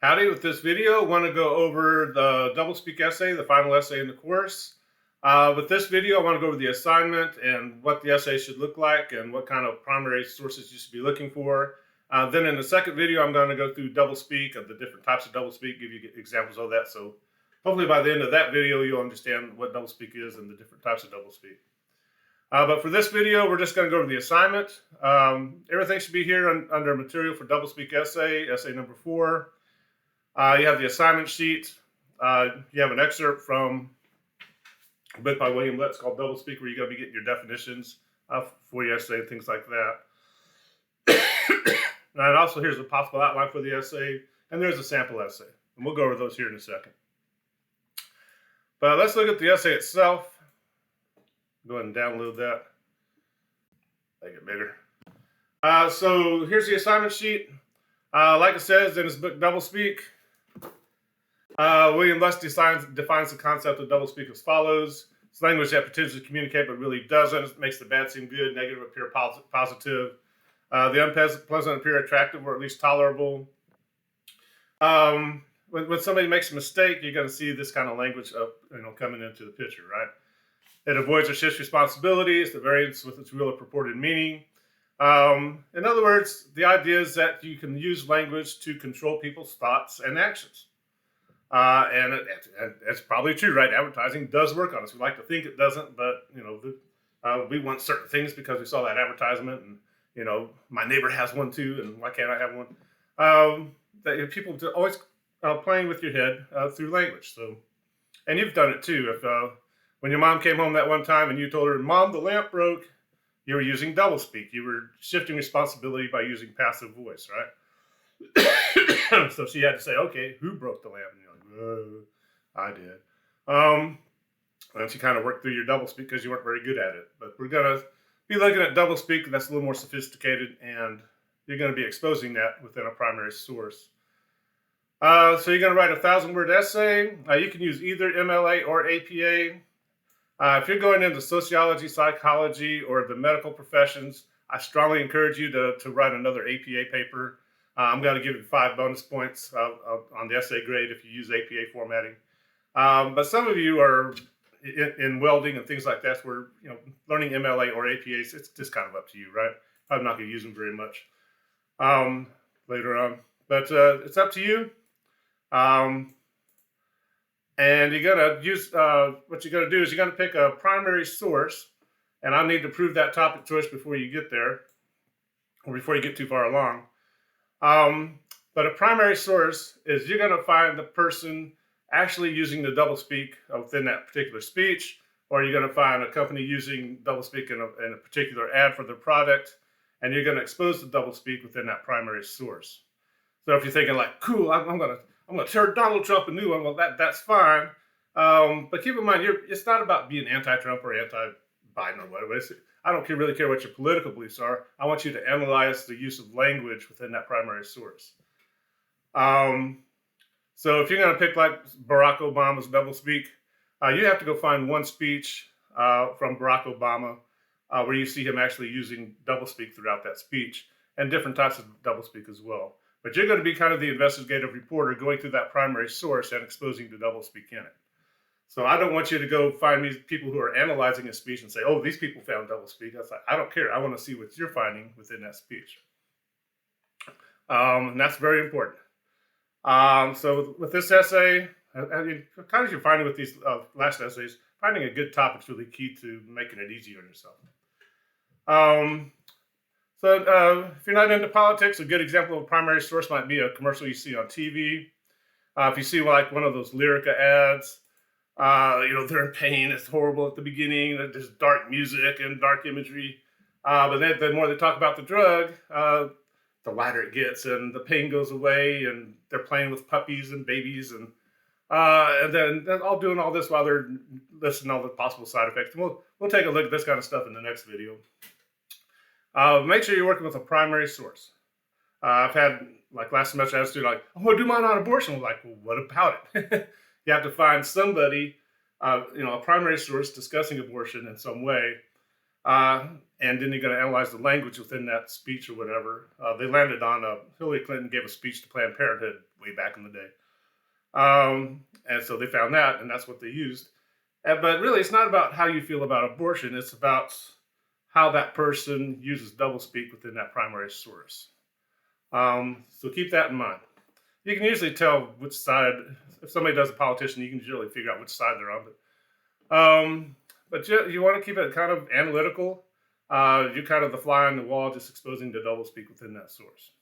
Howdy, with this video, I want to go over the doublespeak essay, the final essay in the course. With this video, I want to go over the assignment and what the essay should look like and what kind of primary sources you should be looking for. Then in the second video, I'm going to go through doublespeak, of the different types of doublespeak, give you examples of that. So hopefully by the end of that video, you'll understand what doublespeak is and the different types of doublespeak. But for this video, we're just going to go over the assignment. Everything should be here under material for doublespeak essay number 4. You have the assignment sheet. You have an excerpt from a book by William Letts called Doublespeak, where you're going to be getting your definitions for your essay and things like that. And also, here's a possible outline for the essay, and there's a sample essay. And we'll go over those here in a second. But let's look at the essay itself. Go ahead and download that. Make it bigger. So here's the assignment sheet. Like it says in his book Doublespeak, William Letts defines the concept of doublespeak as follows. It's language that pretends to communicate but really doesn't. It makes the bad seem good, negative appear positive. The unpleasant appear attractive or at least tolerable. When somebody makes a mistake, you're going to see this kind of language coming into the picture, right? It avoids or shifts responsibilities, the variance with its real or purported meaning. In other words, the idea is that you can use language to control people's thoughts and actions. And it's probably true, right? Advertising does work on us. We like to think it doesn't, but we want certain things because we saw that advertisement, and my neighbor has one too, and why can't I have one? People always playing with your head through language. So, and you've done it too. If when your mom came home that one time and you told her, "Mom, the lamp broke," you were using doublespeak. You were shifting responsibility by using passive voice, right? So she had to say, "Okay, who broke the lamp?" And you're like, I did. And she kind of worked through your doublespeak because you weren't very good at it. But we're going to be looking at doublespeak that's a little more sophisticated, and you're going to be exposing that within a primary source. So you're going to write a 1,000-word essay. You can use either MLA or APA. If you're going into sociology, psychology, or the medical professions, I strongly encourage you to write another APA paper. I'm going to give you 5 bonus points on the essay grade if you use APA formatting. But some of you are in welding and things like that, where learning MLA or APAs, it's just kind of up to you, right? I'm not going to use them very much later on, but it's up to you. And you're going to use what you're going to do is you're going to pick a primary source, and I need to prove that topic choice before you get there, or before you get too far along. But a primary source is you're going to find the person actually using the doublespeak within that particular speech, or you're going to find a company using doublespeak in a particular ad for their product, and you're going to expose the doublespeak within that primary source. So if you're thinking like, cool, I'm going to tear Donald Trump a new one, well, that's fine. But keep in mind, it's not about being anti-Trump or anti-Biden or whatever. I don't really care what your political beliefs are. I want you to analyze the use of language within that primary source. So if you're going to pick like Barack Obama's doublespeak, you have to go find one speech from Barack Obama where you see him actually using doublespeak throughout that speech, and different types of doublespeak as well. But you're going to be kind of the investigative reporter going through that primary source and exposing the doublespeak in it. So I don't want you to go find me people who are analyzing a speech and say, "Oh, these people found doublespeak." That's like, I don't care. I want to see what you're finding within that speech. And that's very important. So with this essay, kind of as you're finding with these last essays, finding a good topic is really key to making it easier on yourself. So if you're not into politics, a good example of a primary source might be a commercial you see on TV. If you see like one of those Lyrica ads, they're in pain, it's horrible at the beginning, there's dark music and dark imagery. But then the more they talk about the drug, the lighter it gets and the pain goes away, and they're playing with puppies and babies, and then they're all doing all this while they're listing all the possible side effects. And we'll take a look at this kind of stuff in the next video. Make sure you're working with a primary source. I've had, like last semester, I had a student like, "I'm going to do mine on abortion." I'm like, "Well, what about it?" You have to find somebody, a primary source discussing abortion in some way. And then you're going to analyze the language within that speech or whatever. They landed on Hillary Clinton gave a speech to Planned Parenthood way back in the day. And so they found that, and that's what they used. But really, it's not about how you feel about abortion. It's about how that person uses doublespeak within that primary source. So keep that in mind. You can usually tell which side, if somebody does a politician, you can usually figure out which side they're on. But you want to keep it kind of analytical. You're kind of the fly on the wall, just exposing the doublespeak within that source.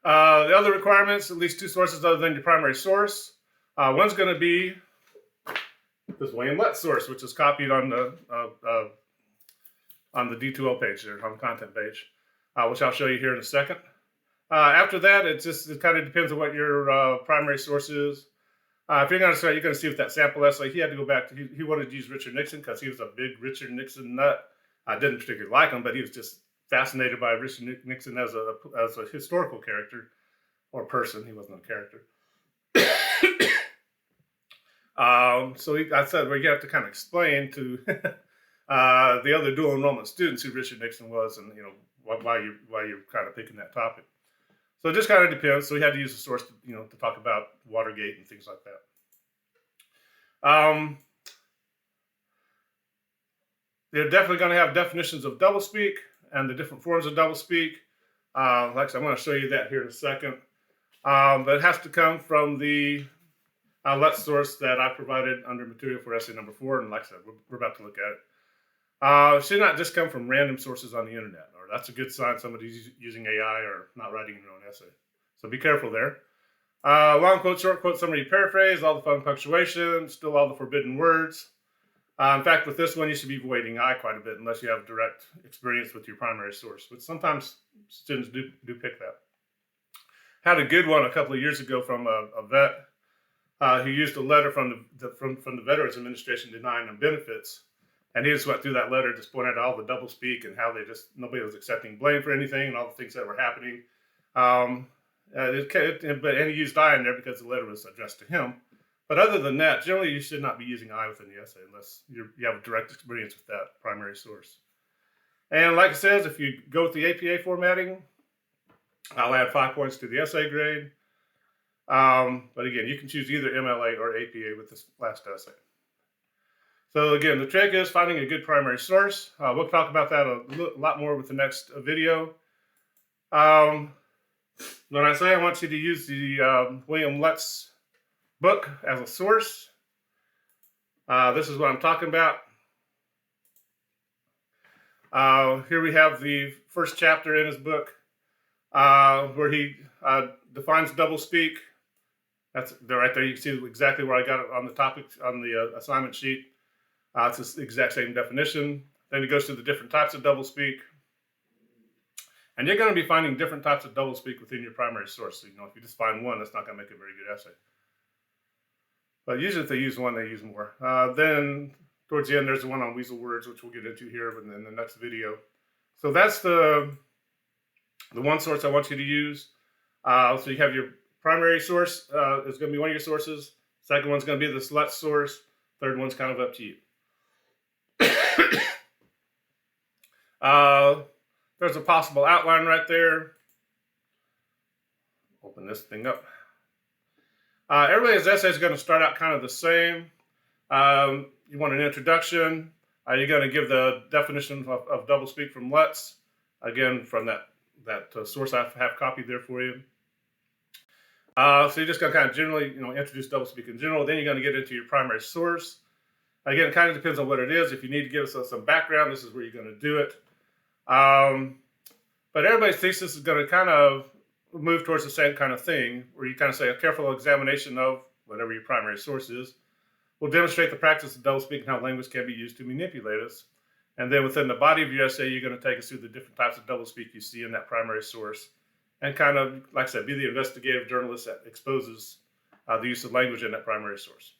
The other requirements, at least two sources other than your primary source. One's going to be this William Letts source, which is copied on the D2L page there, on the content page, which I'll show you here in a second. After that, it kind of depends on what your primary source is. If you're going to start, you're going to see with that sample essay, he had to go back to, he wanted to use Richard Nixon because he was a big Richard Nixon nut. I didn't particularly like him, but he was just fascinated by Richard Nixon as a historical character or person. He wasn't a character. I said, well, you have to kind of explain to the other dual enrollment students who Richard Nixon was, and why you're kind of picking that topic. So it just kind of depends. So we had to use a source to talk about Watergate and things like that. They're definitely going to have definitions of doublespeak and the different forms of doublespeak. Like I said, I'm going to show you that here in a second. But it has to come from the Letts source that I provided under material for essay number 4. And like I said, we're about to look at it. It should not just come from random sources on the internet, or that's a good sign somebody's using AI or not writing their own essay. So be careful there. Long quote, short quote, summary, paraphrase, all the fun punctuation, still all the forbidden words. In fact, with this one, you should be avoiding I quite a bit unless you have direct experience with your primary source, but sometimes students do pick that. Had a good one a couple of years ago from a vet who used a letter from the Veterans Administration denying them benefits. And he just went through that letter, just pointed out all the doublespeak and how nobody was accepting blame for anything and all the things that were happening. And he used I in there because the letter was addressed to him. But other than that, generally you should not be using I within the essay unless you have a direct experience with that primary source. And like it says, if you go with the APA formatting, I'll add 5 points to the essay grade. But again, you can choose either MLA or APA with this last essay. So again, the trick is finding a good primary source. We'll talk about that a lot more with the next video. When I say I want you to use the William Letts book as a source, this is what I'm talking about. Here we have the first chapter in his book where he defines doublespeak. That's right there. You can see exactly where I got it on the topic on the assignment sheet. It's the exact same definition. Then he goes through the different types of doublespeak. And you're going to be finding different types of doublespeak within your primary source. So, if you just find one, that's not going to make a very good essay. But usually if they use one, they use more. Then towards the end, there's the one on weasel words, which we'll get into here in the next video. So that's the one source I want you to use. So you have your primary source is going to be one of your sources. Second one's going to be the Letts source. Third one's kind of up to you. There's a possible outline right there. Open this thing up. Everybody's essay is going to start out kind of the same. You want an introduction. You're going to give the definition of doublespeak from Letts, again from that source I have copied there for you. So you're just going to kind of generally, introduce doublespeak in general. Then you're going to get into your primary source. Again, it kind of depends on what it is. If you need to give us some background, this is where you're going to do it. But everybody's thesis is going to kind of move towards the same kind of thing, where you kind of say a careful examination of whatever your primary source is will demonstrate the practice of doublespeak and how language can be used to manipulate us. And then within the body of your essay, you're going to take us through the different types of doublespeak you see in that primary source, and kind of, like I said, be the investigative journalist that exposes the use of language in that primary source.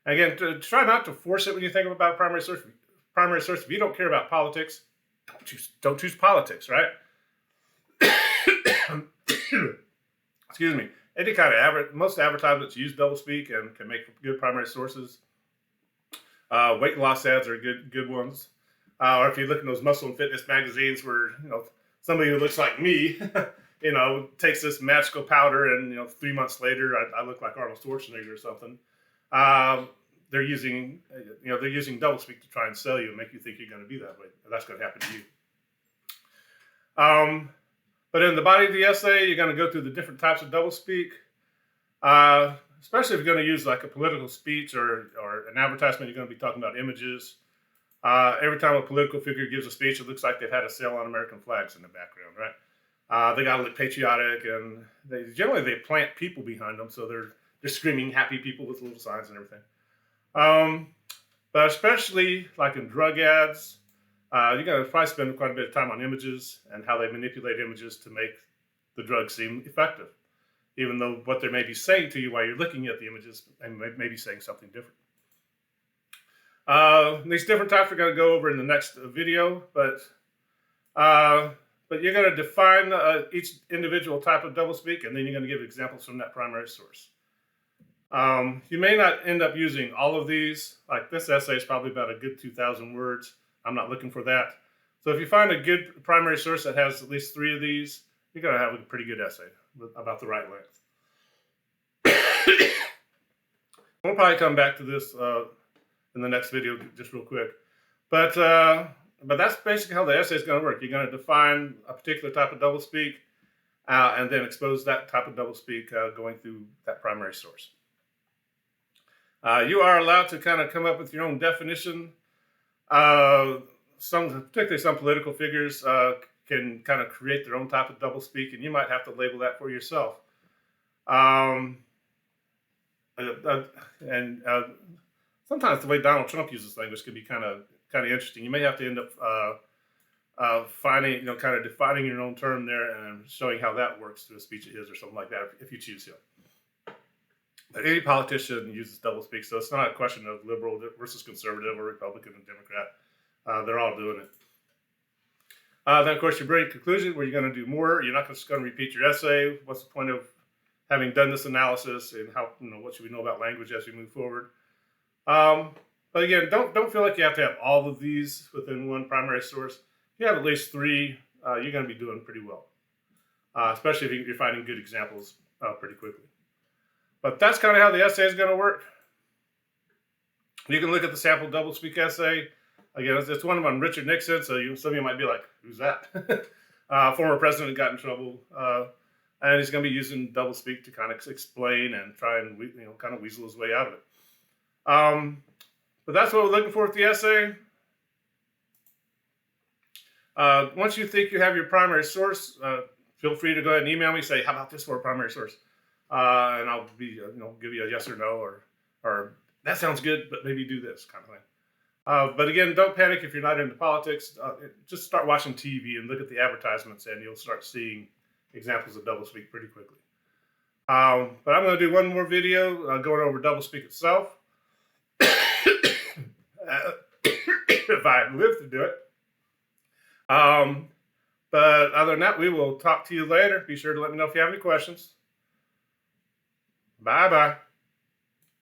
Again, try not to force it when you think about a primary source. Primary source, if you don't care about politics, don't choose politics, right? Excuse me. Any kind of most advertisements use doublespeak and can make good primary sources. Weight loss ads are good ones. Or if you look in those muscle and fitness magazines where, somebody who looks like me, takes this magical powder and, 3 months later, I look like Arnold Schwarzenegger or something. They're using, they're using doublespeak to try and sell you and make you think you're going to be that way. That's going to happen to you. But in the body of the essay, you're going to go through the different types of doublespeak. Especially if you're going to use like a political speech or an advertisement, you're going to be talking about images. Every time a political figure gives a speech, it looks like they've had a sail on American flags in the background, right? They got to look patriotic, and they plant people behind them, so they're screaming happy people with little signs and everything. But especially like in drug ads, you're going to probably spend quite a bit of time on images and how they manipulate images to make the drug seem effective, even though what they may be saying to you while you're looking at the images and may be saying something different. These different types we're going to go over in the next video, but you're going to define each individual type of doublespeak, and then you're going to give examples from that primary source. You may not end up using all of these. Like this essay is probably about a good 2,000 words. I'm not looking for that. So if you find a good primary source that has at least 3 of these, you're going to have a pretty good essay about the right length. We'll probably come back to this in the next video just real quick. But that's basically how the essay is going to work. You're going to define a particular type of doublespeak and then expose that type of doublespeak going through that primary source. You are allowed to kind of come up with your own definition. Particularly some political figures can kind of create their own type of doublespeak, and you might have to label that for yourself. Sometimes the way Donald Trump uses language can be kind of interesting. You may have to end up finding, kind of defining your own term there and showing how that works through a speech of his or something like that if you choose him. But any politician uses doublespeak, so it's not a question of liberal versus conservative or Republican and Democrat. They're all doing it. Then, of course, you bring a conclusion where you're going to do more. You're not just going to repeat your essay. What's the point of having done this analysis, and how, what should we know about language as we move forward? But again, don't feel like you have to have all of these within one primary source. If you have at least 3, you're going to be doing pretty well, especially if you're finding good examples pretty quickly. But that's kind of how the essay is going to work. You can look at the sample doublespeak essay. Again, it's one on Richard Nixon, so some of you might be like, who's that? Former president got in trouble, and he's going to be using doublespeak to kind of explain and try and kind of weasel his way out of it. But that's what we're looking for with the essay. Once you think you have your primary source, feel free to go ahead and email me. Say, how about this for a primary source? And I'll be, give you a yes or no, or that sounds good, but maybe do this kind of thing. But again, don't panic if you're not into politics. Just start watching TV and look at the advertisements, and you'll start seeing examples of doublespeak pretty quickly. But I'm going to do one more video going over doublespeak itself. If I live to do it. But other than that, we will talk to you later. Be sure to let me know if you have any questions. Bye-bye.